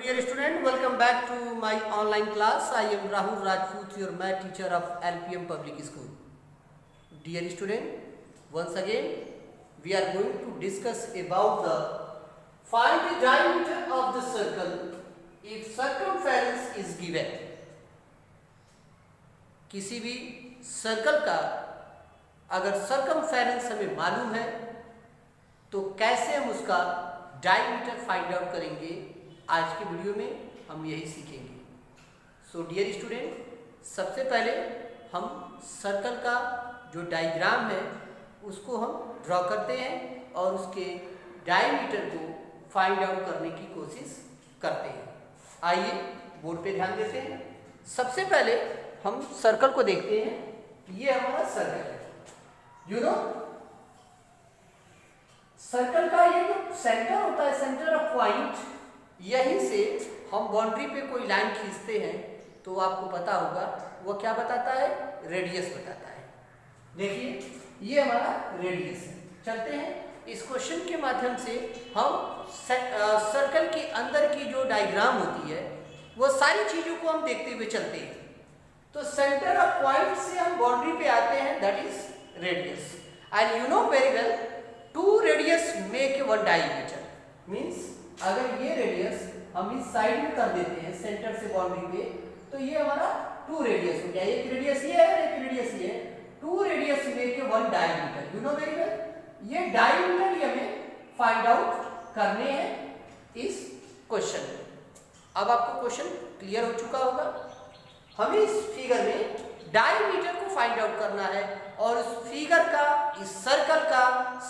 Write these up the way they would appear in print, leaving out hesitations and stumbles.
Dear student, welcome back to my online class. I am Rahul Rajput, your math teacher of LPM Public School. Dear student, once again we are going to discuss about the find the diameter of the circle if circumference is given. किसी भी circle का अगर circumference हमें मालूम है तो कैसे हम उसका डायमीटर फाइंड आउट करेंगे, आज के वीडियो में हम यही सीखेंगे. सो डियर स्टूडेंट, सबसे पहले हम सर्कल का जो डायग्राम है उसको हम ड्रॉ करते हैं और उसके डायमीटर को फाइंड आउट करने की कोशिश करते हैं. आइए बोर्ड पे ध्यान देते हैं. सबसे पहले हम सर्कल को देखते हैं. ये हमारा सर्कल है. यू नो सर्कल का ये जो सेंटर होता है, सेंटर ऑफ पॉइंट, यहीं से हम बाउंड्री पे कोई लाइन खींचते हैं तो आपको पता होगा वो क्या बताता है, रेडियस बताता है. देखिए ये हमारा रेडियस है. चलते हैं इस क्वेश्चन के माध्यम से हम सर्कल के अंदर की जो डायग्राम होती है वो सारी चीजों को हम देखते हुए चलते हैं. तो सेंटर ऑफ पॉइंट से हम बाउंड्री पे आते हैं, that is radius. And you know very well, two radius make one diameter. Means अगर ये रेडियस हम इस साइड में कर देते हैं सेंटर से बाउंड्री पे, तो ये हमारा टू रेडियस हो गया. एक रेडियस ये है, एक रेडियस ये है. Two radius make one diameter. You know very well, ये डायमीटर ही हमें फाइंड आउट करने हैं इस क्वेश्चन में. अब आपको क्वेश्चन क्लियर हो चुका होगा. हमें इस फिगर में डायमीटर को फाइंड आउट करना है और उस फिगर का, इस सर्कल का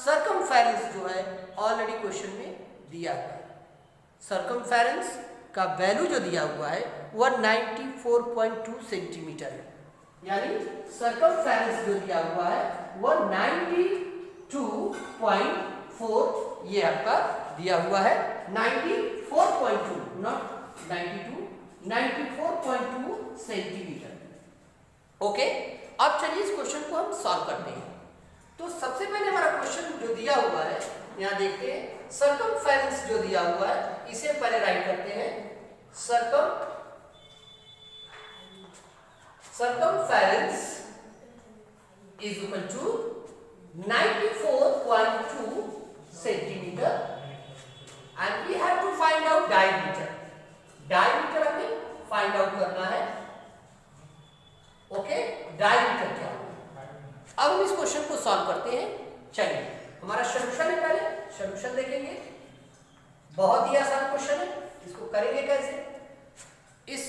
सर्कमफेरेंस जो है ऑलरेडी क्वेश्चन में दिया है. सर्कमफेरेंस का वैल्यू जो दिया हुआ है 194.2 सेंटीमीटर है. यानी सर्कमफेरेंस जो दिया हुआ है 192.4, ये आपका दिया हुआ है 94.2, नॉट 92, 94.2 सेंटीमीटर. ओके, अब चलिए इस क्वेश्चन को हम सॉल्व करते हैं. तो सबसे पहले हमारा क्वेश्चन जो दिया हुआ है, यहाँ देखते हैं सर्कमफेरेंस जो दिया हुआ है इसे पहले राइट करते हैं. Circumference is equal to 94.2 centimetre and we have to find out diameter. Diameter हमें फाइंड आउट करना है. ओके, डायमीटर क्या है. अब हम इस क्वेश्चन को सॉल्व करते हैं. चलिए, हमारा सॉल्यूशन है. पहले सॉल्यूशन देखेंगे. बहुत ही आसान क्वेश्चन है. इसको करेंगे कैसे? इस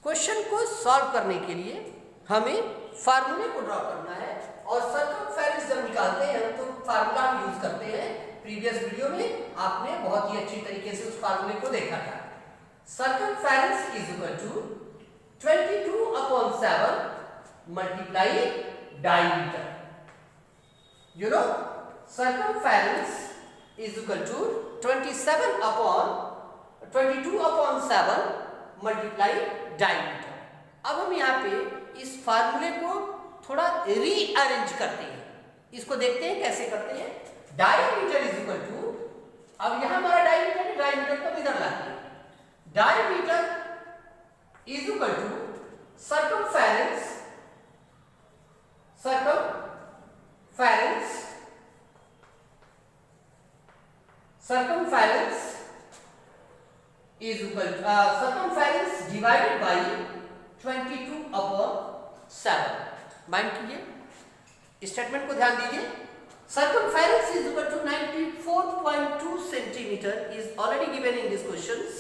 क्वेश्चन को सॉल्व करने के लिए हमें फार्मूले को ड्रॉ करना है और सर्कमफेरेंस जब निकालते हैं तो फार्मूला हम यूज करते हैं. प्रीवियस वीडियो में आपने बहुत ही अच्छी तरीके से उस फार्मूले को देखा था. Circumference is equal to 22/7 multiply diameter. You know circumference is equal to 22/7 multiply diameter. अब हम यहाँ पे इस फार्मूले को थोड़ा रीअरेंज करते हैं. इसको देखते हैं कैसे करते हैं. डायमीटर इज इक्वल टू, अब यहाँ हमारा डायमीटर है, डायमीटर को इधर लाते हैं. Diameter is equal to circumference is equal to circumference divided by 22/7. Mind कीजिए, स्टेटमेंट को ध्यान दीजिए. circumference is equal to 94.2 centimetre is already given in this questions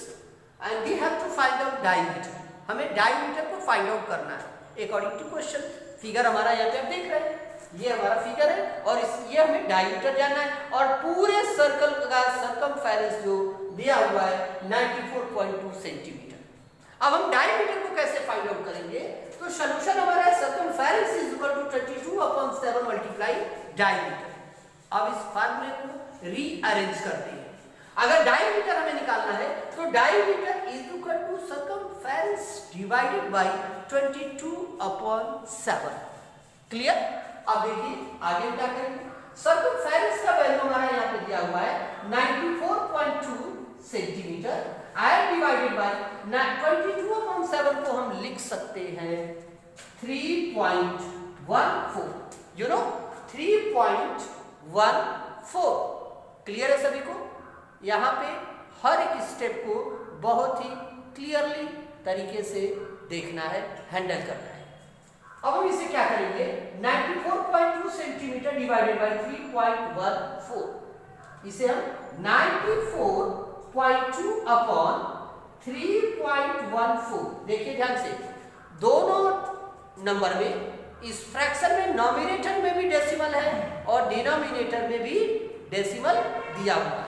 and we have to find out diameter. हमें diameter को find out करना है according to question. Figure हमारा यहाँ पे आप देख रहे हैं, ये हमारा फिगर है और ये हमें डायमीटर जानना है और पूरे सर्कल का सर्कमफेरेंस जो दिया हुआ है 94.2 सेंटीमीटर. अब हम डायमीटर को कैसे फाइंड आउट करेंगे? तो सॉल्यूशन हमारा है circumference is equal to 22/7 multiply diameter. अब इस फार्मूले को रीअरेंज करते हैं. अगर डायमीटर हमें निकालना है तो diameter is equal to circumference divided by 22/7. Clear? अब देखिए आगे क्या करेंगे. सर्कमफेरेंस का वैल्यू हमारा यहाँ पे दिया हुआ है 94.2 सेंटीमीटर and divided बाई 22/7 को हम लिख सकते हैं 3.14, यू नो 3.14। क्लियर है सभी को? यहाँ पे हर एक स्टेप को बहुत ही क्लियरली तरीके से देखना है, हैंडल करना है। अब हम इसे क्या करेंगे, 94.2 सेंटीमीटर डिवाइडेड बाई 3.14, इसे हम 94.2 अपॉन 3.14, देखिए ध्यान से, दोनों नंबर में इस फ्रैक्शन में नॉमिनेटर में भी डेसिमल है और डिनोमिनेटर में भी डेसिमल दिया हुआ है।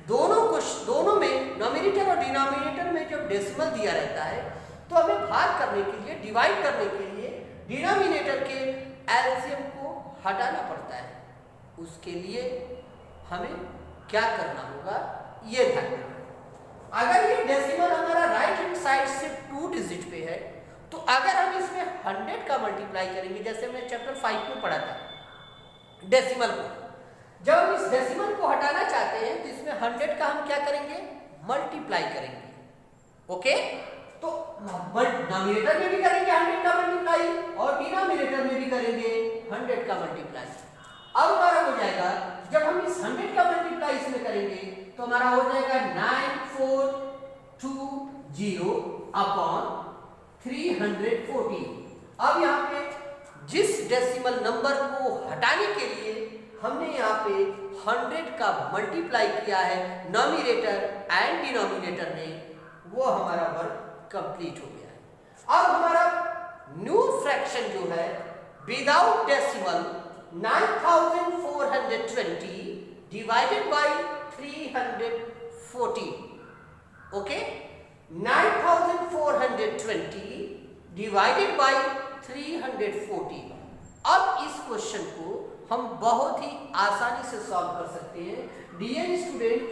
दोनों में नॉमिनेटर और डिनोमिनेटर में जब डेसिमल दिया रहता है तो हमें भाग करने के लिए, डिवाइड करने के लिए डिनोमिनेटर के एलसीएम को हटाना पड़ता है। उसके लिए हमें क्या करना होगा, ये ध्यान रखना। अगर ये डेसिमल हमारा राइट हैंड साइड से 2 डिजिट पे है तो अगर हम इसमें 100 का मल्टीप्लाई करेंगे, जैसे हमने चैप्टर 5 में पढ़ा था डेसिमल को, जब हम इस डेसिमल को हटाना चाहते हैं तो इसमें 100 का हम क्या करेंगे, मल्टीप्लाई करेंगे। ओके, तो नॉमिनेटर में भी करेंगे 100 का मल्टीप्लाई और डिनोमिनेटर में भी करेंगे 100 का मल्टीप्लाई। अब हमारा हो जाएगा, जब हम इस 100 का मल्टीप्लाई इसमें करेंगे तो हमारा हो जाएगा 9420 अपॉन 340। अब यहाँ पे जिस डेसिमल नंबर को हटाने के लिए हमने यहाँ पे 100 का मल्टीप्लाई किया है नॉमिनेटर एंड डिनोमिनेटर ने, वो हमारा वर्क कंप्लीट हो गया है। अब हमारा न्यू फ्रैक्शन जो है without decimal 9420 divided bye 340। Okay, 9420 divided bye 340। अब इस क्वेश्चन को हम बहुत ही आसानी से सॉल्व कर सकते हैं। डियर स्टूडेंट,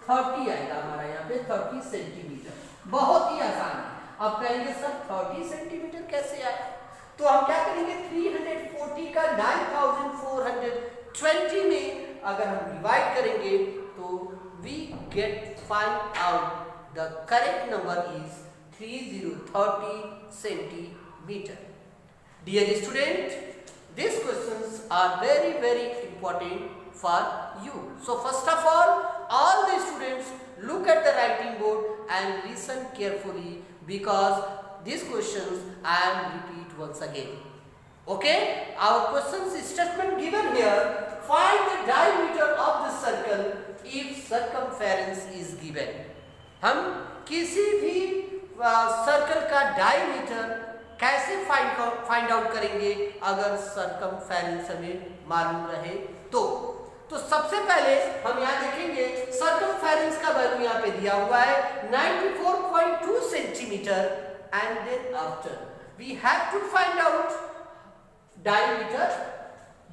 30 आएगा हमारा यहाँ पे, 30 सेंटीमीटर, बहुत ही आसान है। अब कहेंगे सर 30 सेंटीमीटर कैसे आए, तो हम क्या करेंगे, 340 का 9420 में अगर हम डिवाइड करेंगे तो we get find out the correct number is 3030 centimetre. Dear student, these questions are very important for you. So first of all the students look at the writing board and listen carefully, because these questions I am repeat once again. Okay, our questions statement given here, find the diameter of the circle if circumference is given. हम किसी भी circle का diameter कैसे find out करेंगे अगर circumference हमें मालूम रहे तो सबसे पहले हम यहाँ देखेंगे सरकमफेरेंस का वैल्यू यहाँ पे दिया हुआ है 94.2 centimetre, and then after we have to find out diameter.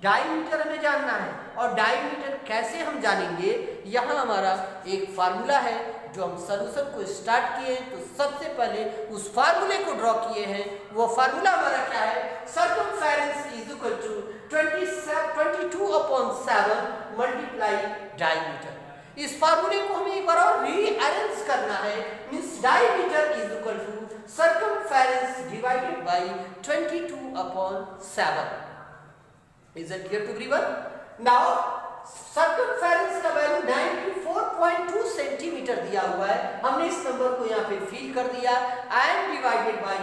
Diameter हमें जानना है, और डायमीटर कैसे हम जानेंगे, यहाँ हमारा एक फार्मूला है जो हम सॉल्यूशन को स्टार्ट किए हैं तो सबसे पहले उस फार्मूले को ड्रॉ किए हैं। वो फार्मूला हमारा क्या है, circumference is equal to 22/7 multiply diameter. इस फार्मूले को हमें एक बार और रीअरेंज करना है, means diameter is equal to circumference divided by 22/7। Is it clear to everyone? Now circumference का वैल्यू 94.2 सेंटीमीटर दिया हुआ है, हमने इस नंबर को यहाँ पे फिल कर दिया, and divided by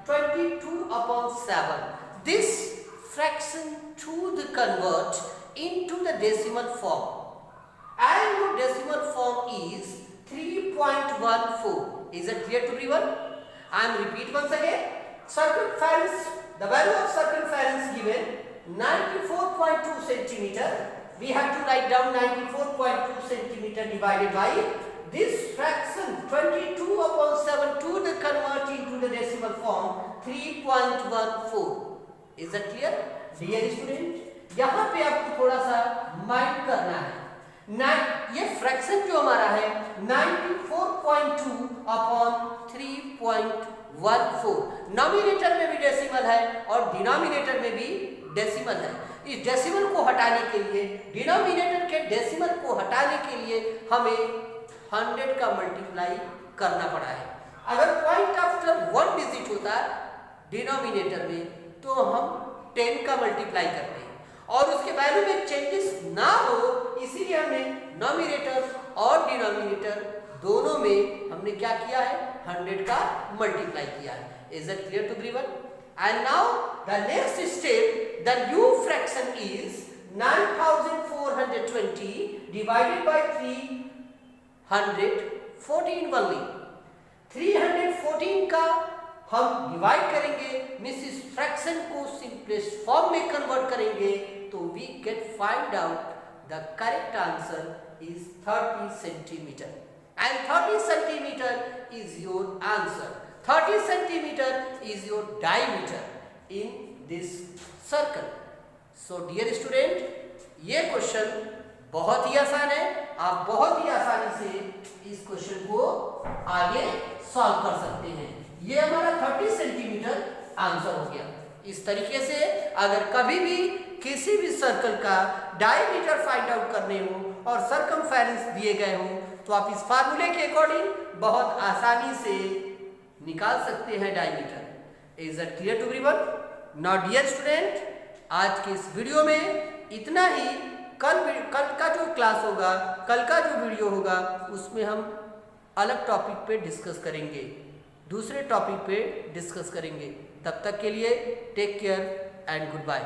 22/7। This fraction to the convert into the decimal form, and your decimal form is 3.14। Is it clear to everyone? I am repeat once again, circumference, the value of circumference given 94.2 centimeter. We have to write down 94.2 centimeter divided by this fraction 22/7 to the convert into the decimal form 3.14. Is that clear? Dear student, यहाँ पे आपको थोड़ा सा mind करना है। ये fraction जो हमारा है 94.2/3.14, नॉमिनेटर में भी डेसिमल है और डिनोमिनेटर में भी डेसिमल है। इस डेसिमल को हटाने के लिए, डिनोमिनेटर के डेसिमल को हटाने के लिए हमें 100 का मल्टीप्लाई करना पड़ा है। डिनोमिनेटर में, तो हम 10 का मल्टीप्लाई करते हैं और उसके वैल्यू में चेंजेस ना हो, इसीलिए हमने नॉमिनेटर और डिनोमिनेटर दोनों में हमने क्या किया है, 100 का मल्टीप्लाई किया है। Is it clear to everyone? And now the next step, the new fraction is 9420 divided by 314 only. 314 का हम डिवाइड करेंगे, मींस इस फ्रैक्शन को सिंपलेस्ट फॉर्म में कन्वर्ट करेंगे, तो we can find out the correct answer is 30 centimetre and 30 centimetre is your answer. 30 centimetre is your diameter in this circle. So dear student, ये question बहुत ही आसान है, आप बहुत ही आसानी से इस क्वेश्चन को आगे सॉल्व कर सकते हैं। ये हमारा 30 सेंटीमीटर आंसर हो गया। इस तरीके से अगर कभी भी किसी भी सर्कल का डायमीटर फाइंड आउट करने हो और सरकमफेरेंस दिए गए हो, तो आप इस फार्मूले के अकॉर्डिंग बहुत आसानी से निकाल सकते हैं diameter. Is it clear to everyone? Now dear student, आज के इस वीडियो में इतना ही। कल का जो क्लास होगा, कल का जो वीडियो होगा, उसमें हम अलग टॉपिक पे डिस्कस करेंगे, दूसरे टॉपिक पे डिस्कस करेंगे। तब तक के लिए take care and good bye.